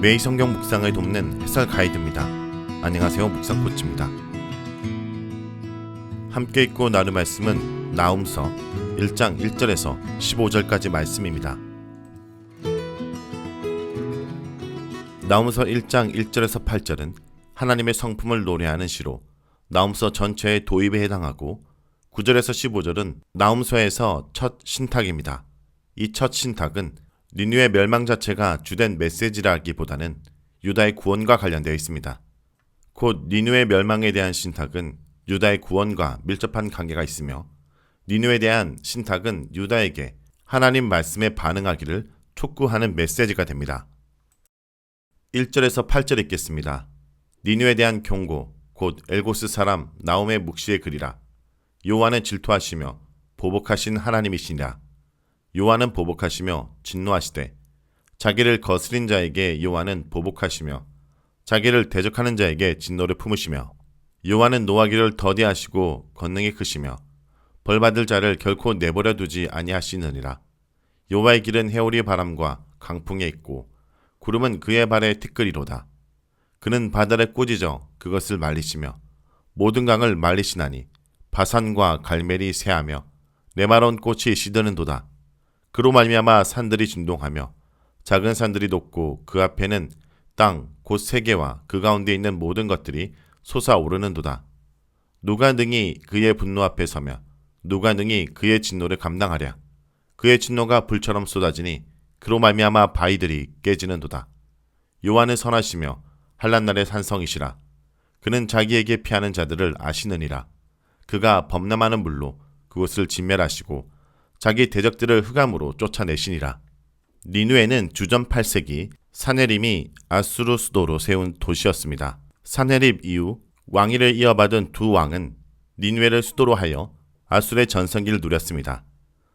매일 성경 묵상을 돕는 해설 가이드입니다. 안녕하세요, 묵상코치입니다. 함께 읽고 나눌 말씀은 나훔서 1장 1절에서 15절까지 말씀입니다. 나훔서 1장 1절에서 8절은 하나님의 성품을 노래하는 시로 나훔서 전체의 도입에 해당하고 9절에서 15절은 나훔서에서 첫 신탁입니다. 이 첫 신탁은 니느웨 멸망 자체가 주된 메시지라기보다는 유다의 구원과 관련되어 있습니다. 곧 니느웨 멸망에 대한 신탁은 유다의 구원과 밀접한 관계가 있으며 니느웨에 대한 신탁은 유다에게 하나님 말씀에 반응하기를 촉구하는 메시지가 됩니다. 1절에서 8절 읽겠습니다. 니느웨에 대한 경고, 곧 엘고스 사람 나홈의 묵시의 글이라. 여호와는 질투하시며 보복하신 하나님이시니라. 여호와는 보복하시며 진노하시되 자기를 거스린 자에게 여호와는 보복하시며 자기를 대적하는 자에게 진노를 품으시며 여호와는 노하기를 더디하시고 권능이 크시며 벌받을 자를 결코 내버려 두지 아니하시느니라. 여호와의 길은 해오리 바람과 강풍에 있고 구름은 그의 발에 티끌이로다. 그는 바다를 꾸짖어 그것을 말리시며 모든 강을 말리시나니 바산과 갈멜이 새하며 메마른 꽃이 시드는도다. 그로 말미암아 산들이 진동하며 작은 산들이 돋고 그 앞에는 땅 곧 세계와 그 가운데 있는 모든 것들이 솟아오르는도다. 누가 능히 그의 분노 앞에 서며 누가 능히 그의 진노를 감당하랴. 그의 진노가 불처럼 쏟아지니 그로 말미암아 바위들이 깨지는도다. 여호와는 선하시며 한란날의 산성이시라. 그는 자기에게 피하는 자들을 아시느니라. 그가 범람하는 물로 그곳을 진멸하시고 자기 대적들을 흑암으로 쫓아내시니라. 니느웨는 주전 8세기 사네립이 아수르 수도로 세운 도시였습니다. 사네립 이후 왕위를 이어받은 두 왕은 니느웨를 수도로 하여 아수르의 전성기를 누렸습니다.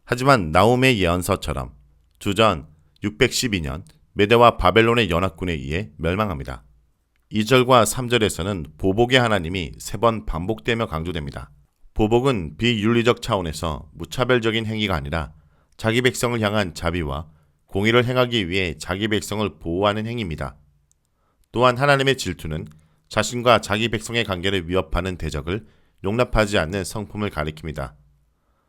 하지만 나홈의 예언서처럼 주전 612년 메대와 바벨론의 연합군에 의해 멸망합니다. 2절과 3절에서는 보복의 하나님이 3번 반복되며 강조됩니다. 보복은 비윤리적 차원에서 무차별적인 행위가 아니라 자기 백성을 향한 자비와 공의를 행하기 위해 자기 백성을 보호하는 행위입니다. 또한 하나님의 질투는 자신과 자기 백성의 관계를 위협하는 대적을 용납하지 않는 성품을 가리킵니다.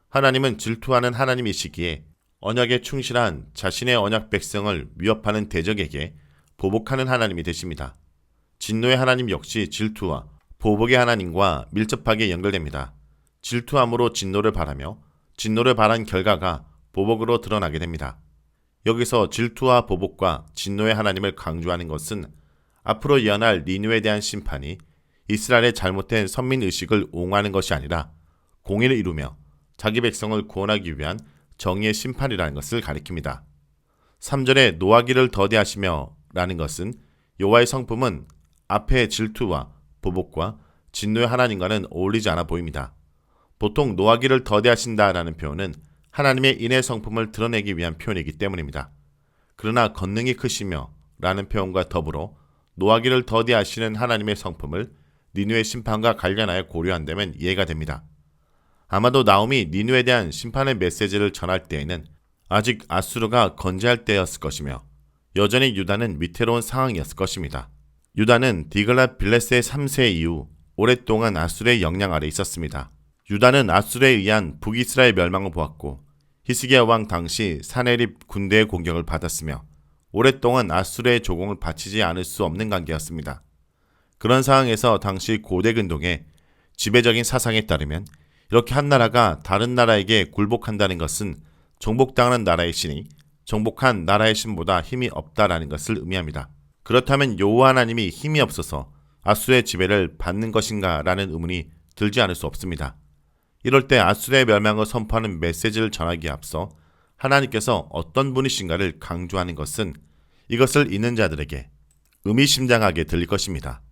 하나님은 질투하는 하나님이시기에 언약에 충실한 자신의 언약 백성을 위협하는 대적에게 보복하는 하나님이 되십니다. 진노의 하나님 역시 질투와 보복의 하나님과 밀접하게 연결됩니다. 질투함으로 진노를 바라며 진노를 바란 결과가 보복으로 드러나게 됩니다. 여기서 질투와 보복과 진노의 하나님을 강조하는 것은 앞으로 예언할 니느웨에 대한 심판이 이스라엘의 잘못된 선민의식을 옹호하는 것이 아니라 공의를 이루며 자기 백성을 구원하기 위한 정의의 심판이라는 것을 가리킵니다. 3절에 노하기를 더디하시며 라는 것은 여호와의 성품은 앞의 질투와 보복과 진노의 하나님과는 어울리지 않아 보입니다. 보통 노하기를 더디하신다라는 표현은 하나님의 인의 성품을 드러내기 위한 표현이기 때문입니다. 그러나 권능이 크시며 라는 표현과 더불어 노하기를 더디하시는 하나님의 성품을 니느웨 심판과 관련하여 고려한다면 이해가 됩니다. 아마도 나홈이 니느웨에 대한 심판의 메시지를 전할 때에는 아직 아수르가 건재할 때였을 것이며 여전히 유다는 위태로운 상황이었을 것입니다. 유다는 디글랏 빌레스의 3세 이후 오랫동안 아수르의 영향 아래 있었습니다. 유다는 아수르에 의한 북이스라엘 멸망을 보았고 히스기야 왕 당시 사네립 군대의 공격을 받았으며 오랫동안 아수르의 조공을 바치지 않을 수 없는 관계였습니다. 그런 상황에서 당시 고대 근동의 지배적인 사상에 따르면 이렇게 한 나라가 다른 나라에게 굴복한다는 것은 정복당하는 나라의 신이 정복한 나라의 신보다 힘이 없다라는 것을 의미합니다. 그렇다면 여호와 하나님이 힘이 없어서 아수르의 지배를 받는 것인가 라는 의문이 들지 않을 수 없습니다. 이럴 때 아수르의 멸망을 선포하는 메시지를 전하기에 앞서 하나님께서 어떤 분이신가를 강조하는 것은 이것을 읽는 자들에게 의미심장하게 들릴 것입니다.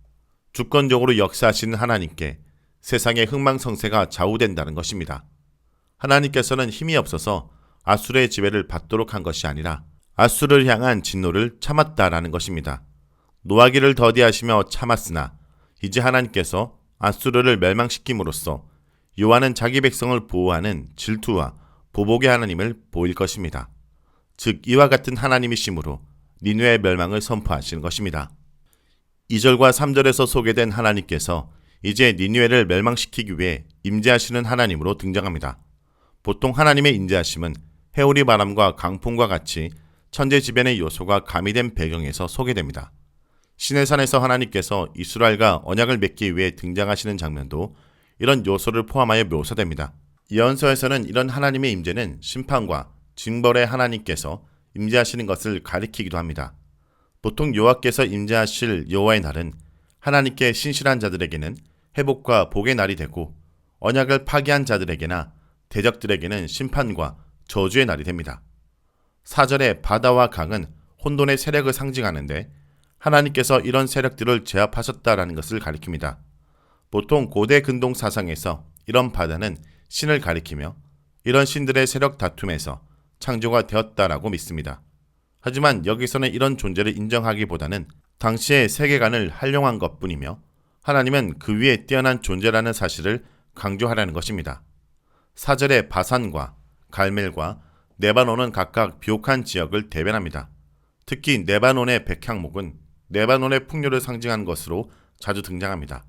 주권적으로 역사하시는 하나님께 세상의 흥망성쇠가 좌우된다는 것입니다. 하나님께서는 힘이 없어서 아수르의 지배를 받도록 한 것이 아니라 아수르를 향한 진노를 참았다라는 것입니다. 노하기를 더디하시며 참았으나 이제 하나님께서 아수르를 멸망시킴으로써 여호와는 자기 백성을 보호하는 질투와 보복의 하나님을 보일 것입니다. 즉 이와 같은 하나님이시므로 니느웨의 멸망을 선포하시는 것입니다. 2절과 3절에서 소개된 하나님께서 이제 니느웨를 멸망시키기 위해 임재하시는 하나님으로 등장합니다. 보통 하나님의 임재하심은 해오리 바람과 강풍과 같이 천재지변의 요소가 가미된 배경에서 소개됩니다. 시내산에서 하나님께서 이스라엘과 언약을 맺기 위해 등장하시는 장면도 이런 요소를 포함하여 묘사됩니다. 예언서에서는 이런 하나님의 임재는 심판과 징벌의 하나님께서 임재하시는 것을 가리키기도 합니다. 보통 여호와께서 임재하실 여호와의 날은 하나님께 신실한 자들에게는 회복과 복의 날이 되고 언약을 파기한 자들에게나 대적들에게는 심판과 저주의 날이 됩니다. 4절의 바다와 강은 혼돈의 세력을 상징하는데 하나님께서 이런 세력들을 제압하셨다라는 것을 가리킵니다. 보통 고대 근동 사상에서 이런 바다는 신을 가리키며 이런 신들의 세력 다툼에서 창조가 되었다라고 믿습니다. 하지만 여기서는 이런 존재를 인정하기보다는 당시의 세계관을 활용한 것뿐이며 하나님은 그 위에 뛰어난 존재라는 사실을 강조하라는 것입니다. 4절의 바산과 갈멜과 네바논은 각각 비옥한 지역을 대변합니다. 특히 네바논의 백향목은 네바논의 풍요를 상징한 것으로 자주 등장합니다.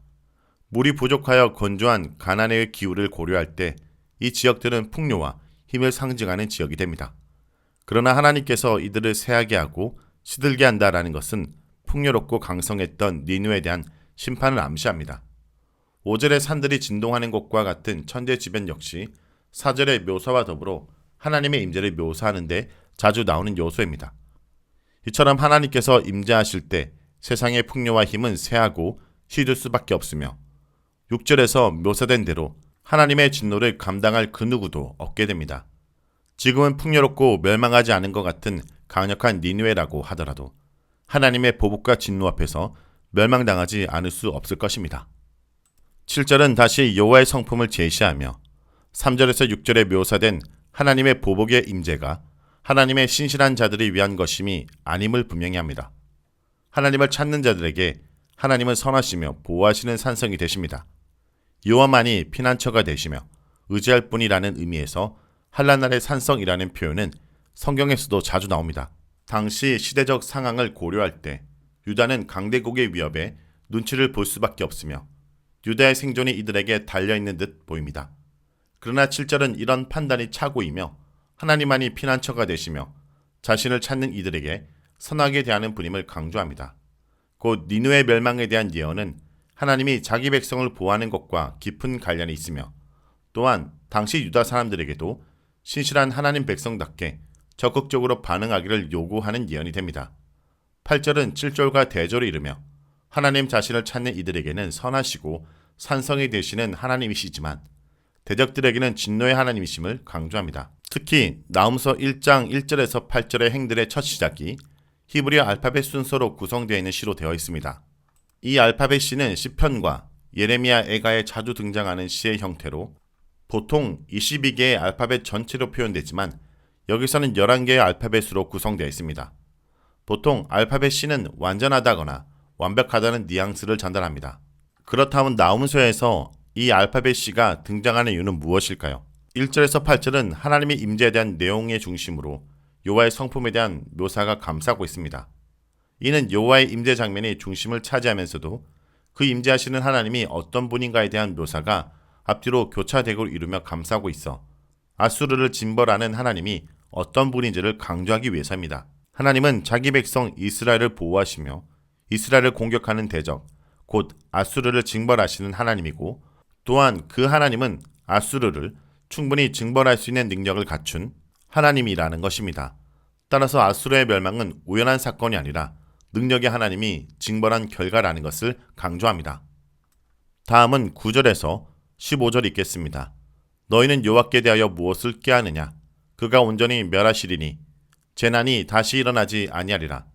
물이 부족하여 건조한 가나안의 기후를 고려할 때 이 지역들은 풍요와 힘을 상징하는 지역이 됩니다. 그러나 하나님께서 이들을 쇠하게 하고 시들게 한다라는 것은 풍요롭고 강성했던 니느웨에 대한 심판을 암시합니다. 5절의 산들이 진동하는 것과 같은 천재지변 역시 4절의 묘사와 더불어 하나님의 임재를 묘사하는 데 자주 나오는 요소입니다. 이처럼 하나님께서 임재하실 때 세상의 풍요와 힘은 쇠하고 시들 수밖에 없으며 6절에서 묘사된 대로 하나님의 진노를 감당할 그 누구도 없게 됩니다. 지금은 풍요롭고 멸망하지 않은 것 같은 강력한 니느웨라고 하더라도 하나님의 보복과 진노 앞에서 멸망당하지 않을 수 없을 것입니다. 7절은 다시 여호와의 성품을 제시하며 3절에서 6절에 묘사된 하나님의 보복의 임재가 하나님의 신실한 자들을 위한 것임이 아님을 분명히 합니다. 하나님을 찾는 자들에게 하나님은 선하시며 보호하시는 산성이 되십니다. 여호와만이 피난처가 되시며 의지할 뿐이라는 의미에서 한란날의 산성이라는 표현은 성경에서도 자주 나옵니다. 당시 시대적 상황을 고려할 때 유다는 강대국의 위협에 눈치를 볼 수밖에 없으며 유다의 생존이 이들에게 달려있는 듯 보입니다. 그러나 7절은 이런 판단이 착오이며 하나님만이 피난처가 되시며 자신을 찾는 이들에게 선하게 대하는 분임을 강조합니다. 곧 니느웨 멸망에 대한 예언은 하나님이 자기 백성을 보호하는 것과 깊은 관련이 있으며 또한 당시 유다 사람들에게도 신실한 하나님 백성답게 적극적으로 반응하기를 요구하는 예언이 됩니다. 8절은 7절과 대조를 이루며 하나님 자신을 찾는 이들에게는 선하시고 산성이 되시는 하나님이시지만 대적들에게는 진노의 하나님이심을 강조합니다. 특히 나훔서 1장 1절에서 8절의 행들의 첫 시작이 히브리어 알파벳 순서로 구성되어 있는 시로 되어 있습니다. 이 알파벳 시는 시편과 예레미야 애가에 자주 등장하는 시의 형태로 보통 22개의 알파벳 전체로 표현되지만 여기서는 11개의 알파벳으로 구성되어 있습니다. 보통 알파벳 C는 완전하다거나 완벽하다는 뉘앙스를 전달합니다. 그렇다면 나훔서에서 이 알파벳 C가 등장하는 이유는 무엇일까요? 1절에서 8절은 하나님의 임재에 대한 내용의 중심으로 여호와의 성품에 대한 묘사가 감싸고 있습니다. 이는 여호와의 임재 장면이 중심을 차지하면서도 그 임재하시는 하나님이 어떤 분인가에 대한 묘사가 앞뒤로 교차대고를 이루며 감싸고 있어 아수르를 징벌하는 하나님이 어떤 분인지를 강조하기 위해서입니다. 하나님은 자기 백성 이스라엘을 보호하시며 이스라엘을 공격하는 대적, 곧 아수르를 징벌하시는 하나님이고 또한 그 하나님은 아수르를 충분히 징벌할 수 있는 능력을 갖춘 하나님이라는 것입니다. 따라서 아수르의 멸망은 우연한 사건이 아니라 능력의 하나님이 징벌한 결과라는 것을 강조합니다. 다음은 9절에서 15절 읽겠습니다. 너희는 여호와께 대하여 무엇을 꾀하느냐? 그가 온전히 멸하시리니 재난이 다시 일어나지 아니하리라.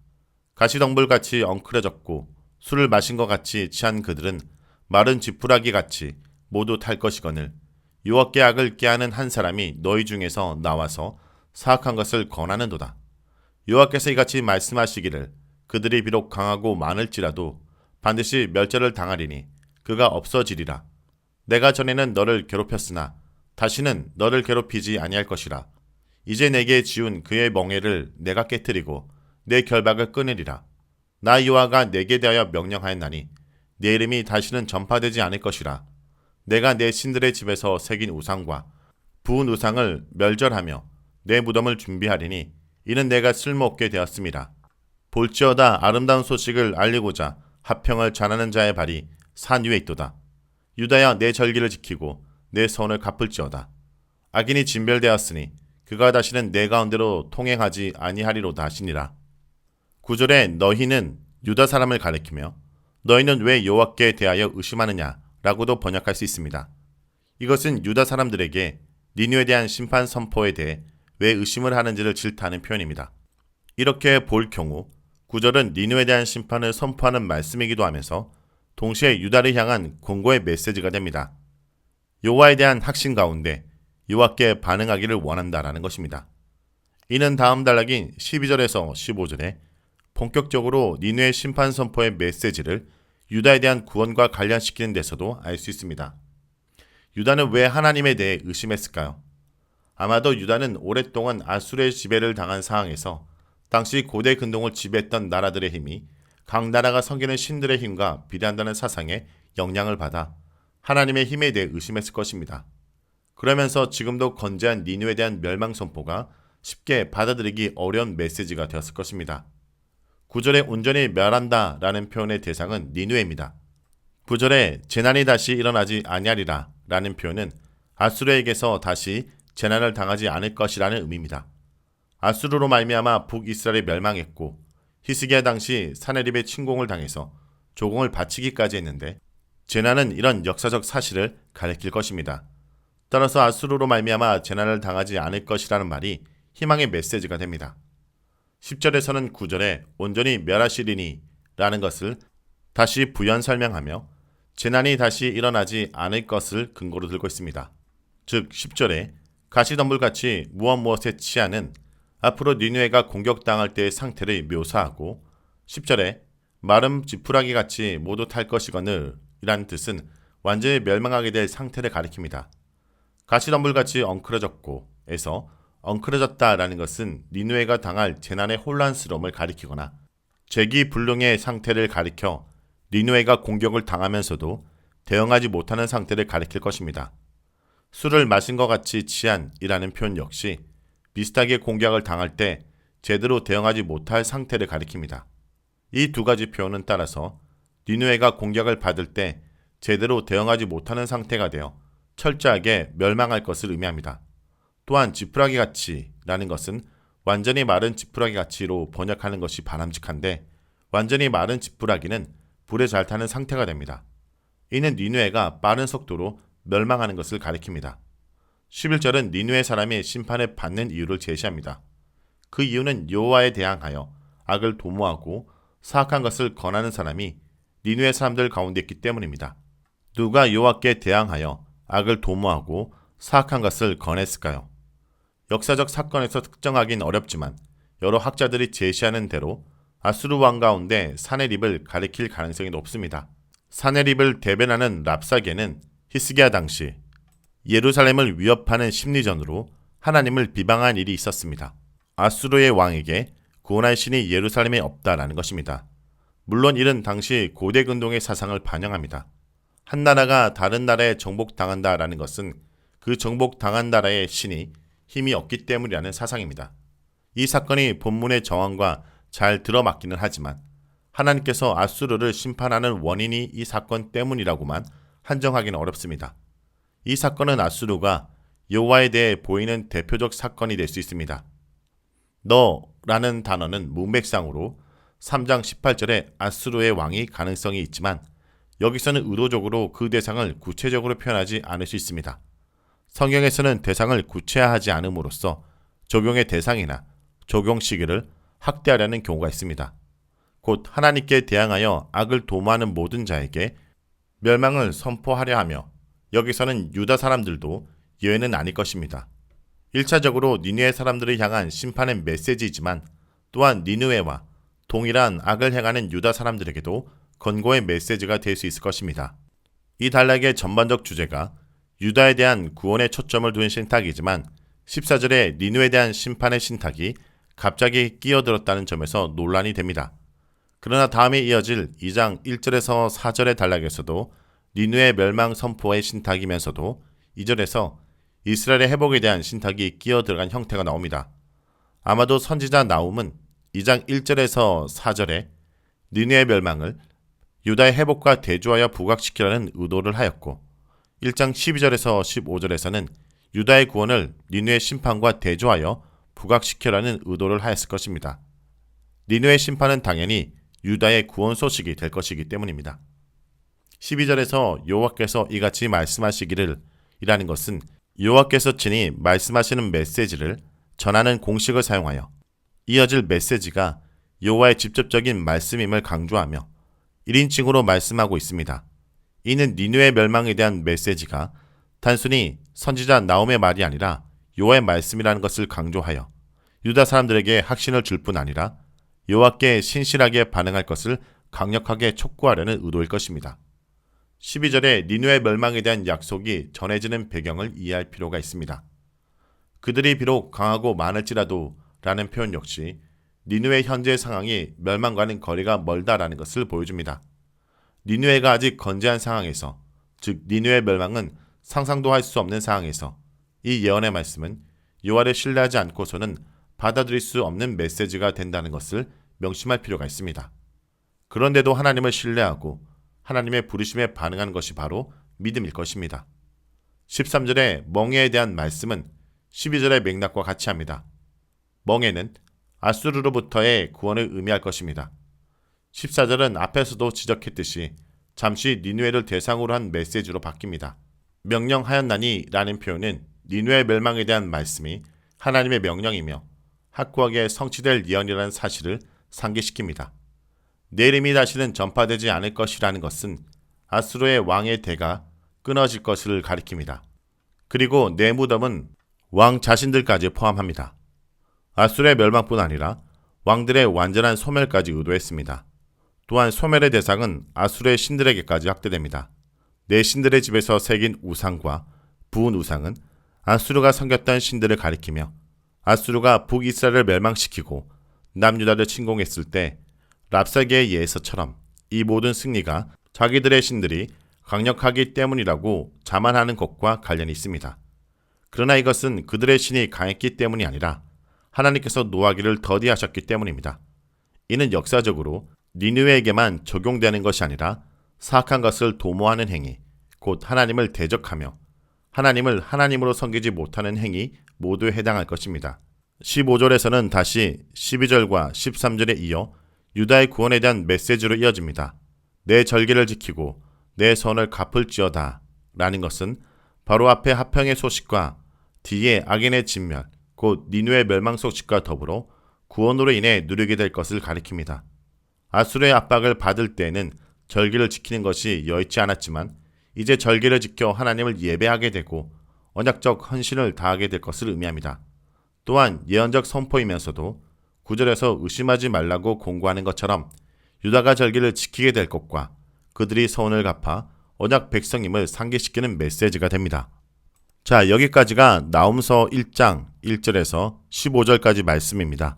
가시덩불같이 엉클어졌고 술을 마신 것 같이 취한 그들은 마른 지푸라기 같이 모두 탈 것이거늘 여호와께 악을 꾀하는 한 사람이 너희 중에서 나와서 사악한 것을 권하는도다. 여호와께서 이같이 말씀하시기를 그들이 비록 강하고 많을지라도 반드시 멸절을 당하리니 그가 없어지리라. 내가 전에는 너를 괴롭혔으나 다시는 너를 괴롭히지 아니할 것이라. 이제 내게 지운 그의 멍에를 내가 깨뜨리고 내 결박을 끊으리라. 나 여호와가 내게 대하여 명령하였나니 내 이름이 다시는 전파되지 않을 것이라. 내가 내 신들의 집에서 새긴 우상과 부은 우상을 멸절하며 내 무덤을 준비하리니 이는 내가 쓸모없게 되었음이라. 볼지어다 아름다운 소식을 알리고자 화평을 전하는 자의 발이 산 위에 있도다. 유다야 내 절기를 지키고 내 선을 갚을지어다. 악인이 진멸되었으니 그가 다시는 내 가운데로 통행하지 아니하리로다 하시니라. 9절에 너희는 유다 사람을 가리키며 너희는 왜 여호와께 대하여 의심하느냐 라고도 번역할 수 있습니다. 이것은 유다 사람들에게 니느웨에 대한 심판 선포에 대해 왜 의심을 하는지를 질타하는 표현입니다. 이렇게 볼 경우 9절은 니느웨에 대한 심판을 선포하는 말씀이기도 하면서 동시에 유다를 향한 권고의 메시지가 됩니다. 여호와에 대한 확신 가운데 여호와께 반응하기를 원한다라는 것입니다. 이는 다음 단락인 12절에서 15절에 본격적으로 니느웨 심판 선포의 메시지를 유다에 대한 구원과 관련시키는 데서도 알 수 있습니다. 유다는 왜 하나님에 대해 의심했을까요? 아마도 유다는 오랫동안 아수르의 지배를 당한 상황에서 당시 고대 근동을 지배했던 나라들의 힘이 각 나라가 섬기는 신들의 힘과 비례한다는 사상에 영향을 받아 하나님의 힘에 대해 의심했을 것입니다. 그러면서 지금도 건재한 니느웨에 대한 멸망 선포가 쉽게 받아들이기 어려운 메시지가 되었을 것입니다. 9절에 온전히 멸한다 라는 표현의 대상은 니느웨입니다. 9절에 재난이 다시 일어나지 아니하리라 라는 표현은 아수르에게서 다시 재난을 당하지 않을 것이라는 의미입니다. 아수르로 말미암아 북이스라엘이 멸망했고 히스기야 당시 사네립의 침공을 당해서 조공을 바치기까지 했는데 재난은 이런 역사적 사실을 가리킬 것입니다. 따라서 아수르로 말미암아 재난을 당하지 않을 것이라는 말이 희망의 메시지가 됩니다. 10절에서는 9절에 온전히 멸하시리니 라는 것을 다시 부연 설명하며 재난이 다시 일어나지 않을 것을 근거로 들고 있습니다. 즉 10절에 가시덤불같이 무엇에 취하는 앞으로 니느웨가 공격당할 때의 상태를 묘사하고 10절에 마름 지푸라기같이 모두 탈 것이거늘 이라는 뜻은 완전히 멸망하게 될 상태를 가리킵니다. 가시덤불같이 엉클어졌고 에서 엉클어졌다라는 것은 니느웨가 당할 재난의 혼란스러움을 가리키거나 재기불능의 상태를 가리켜 니느웨가 공격을 당하면서도 대응하지 못하는 상태를 가리킬 것입니다. 술을 마신 것 같이 취한이라는 표현 역시 비슷하게 공격을 당할 때 제대로 대응하지 못할 상태를 가리킵니다. 이 두 가지 표현은 따라서 니느웨가 공격을 받을 때 제대로 대응하지 못하는 상태가 되어 철저하게 멸망할 것을 의미합니다. 또한 지푸라기 같이 라는 것은 완전히 마른 지푸라기 같이로 번역하는 것이 바람직한데 완전히 마른 지푸라기는 불에 잘 타는 상태가 됩니다. 이는 니느웨가 빠른 속도로 멸망하는 것을 가리킵니다. 11절은 니느웨 사람이 심판을 받는 이유를 제시합니다. 그 이유는 여호와에 대항하여 악을 도모하고 사악한 것을 권하는 사람이 니느웨 사람들 가운데 있기 때문입니다. 누가 여호와께 대항하여 악을 도모하고 사악한 것을 권했을까요? 역사적 사건에서 특정하긴 어렵지만 여러 학자들이 제시하는 대로 아수르 왕 가운데 사네립을 가리킬 가능성이 높습니다. 사네립을 대변하는 랍사게는 히스기야 당시 예루살렘을 위협하는 심리전으로 하나님을 비방한 일이 있었습니다. 아수르의 왕에게 구원할 신이 예루살렘에 없다라는 것입니다. 물론 이는 당시 고대 근동의 사상을 반영합니다. 한 나라가 다른 나라에 정복당한다라는 것은 그 정복당한 나라의 신이 힘이 없기 때문이라는 사상입니다. 이 사건이 본문의 정황과 잘 들어맞기는 하지만 하나님께서 아수르를 심판하는 원인이 이 사건 때문이라고만 한정하기는 어렵습니다. 이 사건은 아수르가 여호와에 대해 보이는 대표적 사건이 될 수 있습니다. 너라는 단어는 문맥상으로 3장 18절에 아수르의 왕이 가능성이 있지만 여기서는 의도적으로 그 대상을 구체적으로 표현하지 않을 수 있습니다. 성경에서는 대상을 구체화하지 않음으로써 적용의 대상이나 적용 시기를 확대하려는 경우가 있습니다. 곧 하나님께 대항하여 악을 도모하는 모든 자에게 멸망을 선포하려 하며 여기서는 유다 사람들도 예외는 아닐 것입니다. 1차적으로 니느웨 사람들을 향한 심판의 메시지이지만 또한 니느웨와 동일한 악을 행하는 유다 사람들에게도 권고의 메시지가 될 수 있을 것입니다. 이 단락의 전반적 주제가 유다에 대한 구원에 초점을 둔 신탁이지만 14절의 니느웨에 대한 심판의 신탁이 갑자기 끼어들었다는 점에서 논란이 됩니다. 그러나 다음에 이어질 2장 1절에서 4절의 단락에서도 니느웨 멸망 선포의 신탁이면서도 2절에서 이스라엘의 회복에 대한 신탁이 끼어들어간 형태가 나옵니다. 아마도 선지자 나훔은 2장 1절에서 4절에 니느웨 멸망을 유다의 회복과 대조하여 부각시키려는 의도를 하였고 1장 12절에서 15절에서는 유다의 구원을 니느웨 심판과 대조하여 부각시키려는 의도를 하였을 것입니다. 니느웨 심판은 당연히 유다의 구원 소식이 될 것이기 때문입니다. 12절에서 여호와께서 이같이 말씀하시기를 이라는 것은 여호와께서 친히 말씀하시는 메시지를 전하는 공식을 사용하여 이어질 메시지가 여호와의 직접적인 말씀임을 강조하며 1인칭으로 말씀하고 있습니다. 이는 니느웨 멸망에 대한 메시지가 단순히 선지자 나훔의 말이 아니라 여호와의 말씀이라는 것을 강조하여 유다 사람들에게 확신을 줄 뿐 아니라 여호와께 신실하게 반응할 것을 강력하게 촉구하려는 의도일 것입니다. 12절에 니느웨 멸망에 대한 약속이 전해지는 배경을 이해할 필요가 있습니다. 그들이 비록 강하고 많을지라도 라는 표현 역시 니느웨 현재의 상황이 멸망과는 거리가 멀다라는 것을 보여줍니다. 니느웨가 아직 건재한 상황에서, 즉 니느웨 멸망은 상상도 할 수 없는 상황에서 이 예언의 말씀은 여호와를 신뢰하지 않고서는 받아들일 수 없는 메시지가 된다는 것을 명심할 필요가 있습니다. 그런데도 하나님을 신뢰하고 하나님의 부르심에 반응하는 것이 바로 믿음일 것입니다. 13절의 멍에에 대한 말씀은 12절의 맥락과 같이 합니다. 멍에는 아수르로부터의 구원을 의미할 것입니다. 14절은 앞에서도 지적했듯이 잠시 니느웨를 대상으로 한 메시지로 바뀝니다. 명령하였나니 라는 표현은 니느웨 멸망에 대한 말씀이 하나님의 명령이며 확고하게 성취될 예언이라는 사실을 상기시킵니다. 내 이름이 다시는 전파되지 않을 것이라는 것은 아수르의 왕의 대가 끊어질 것을 가리킵니다. 그리고 내 무덤은 왕 자신들까지 포함합니다. 아수르의 멸망뿐 아니라 왕들의 완전한 소멸까지 의도했습니다. 또한 소멸의 대상은 아수르의 신들에게까지 확대됩니다. 내 신들의 집에서 새긴 우상과 부은 우상은 아수르가 섬겼던 신들을 가리키며 아수르가 북이스라엘을 멸망시키고 남유다를 침공했을 때 랍사게의 예에서처럼 이 모든 승리가 자기들의 신들이 강력하기 때문이라고 자만하는 것과 관련이 있습니다. 그러나 이것은 그들의 신이 강했기 때문이 아니라 하나님께서 노하기를 더디하셨기 때문입니다. 이는 역사적으로 니느웨에게만 적용되는 것이 아니라 사악한 것을 도모하는 행위, 곧 하나님을 대적하며 하나님을 하나님으로 섬기지 못하는 행위 모두에 해당할 것입니다. 15절에서는 다시 12절과 13절에 이어 유다의 구원에 대한 메시지로 이어집니다. 내 절기를 지키고 내 선을 갚을지어다 라는 것은 바로 앞에 화평의 소식과 뒤에 악인의 진멸, 곧 니느웨 멸망 소식과 더불어 구원으로 인해 누리게 될 것을 가리킵니다. 아수르의 압박을 받을 때에는 절기를 지키는 것이 여의치 않았지만 이제 절기를 지켜 하나님을 예배하게 되고 언약적 헌신을 다하게 될 것을 의미합니다. 또한 예언적 선포이면서도 9절에서 의심하지 말라고 공고하는 것처럼 유다가 절기를 지키게 될 것과 그들이 서원을 갚아 언약 백성임을 상기시키는 메시지가 됩니다. 자, 여기까지가 나훔서 1장 1절에서 15절까지 말씀입니다.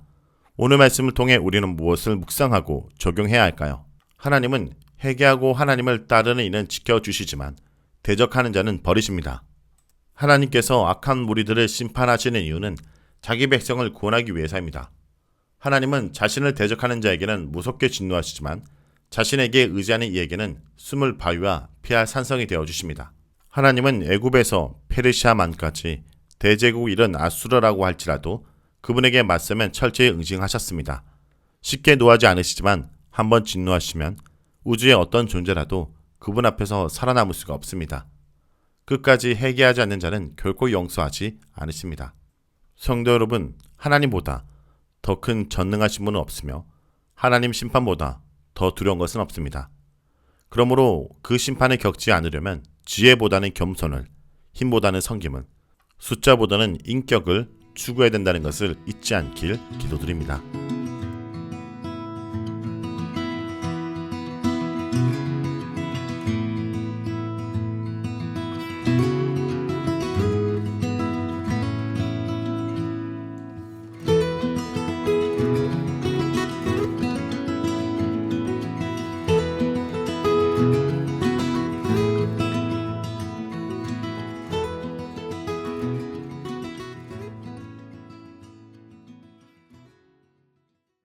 오늘 말씀을 통해 우리는 무엇을 묵상하고 적용해야 할까요? 하나님은 회개하고 하나님을 따르는 이는 지켜주시지만 대적하는 자는 버리십니다. 하나님께서 악한 무리들을 심판하시는 이유는 자기 백성을 구원하기 위해서입니다. 하나님은 자신을 대적하는 자에게는 무섭게 진노하시지만 자신에게 의지하는 이에게는 숨을 바위와 피할 산성이 되어주십니다. 하나님은 애굽에서 페르시아만까지 대제국 이른 아수르라고 할지라도 그분에게 맞서면 철저히 응징하셨습니다. 쉽게 노하지 않으시지만 한번 진노하시면 우주의 어떤 존재라도 그분 앞에서 살아남을 수가 없습니다. 끝까지 회개하지 않는 자는 결코 용서하지 않으십니다. 성도 여러분, 하나님보다 더 큰 전능하신 분은 없으며 하나님 심판보다 더 두려운 것은 없습니다. 그러므로 그 심판을 겪지 않으려면 지혜보다는 겸손을, 힘보다는 섬김을, 숫자보다는 인격을 추구해야 된다는 것을 잊지 않길 기도드립니다.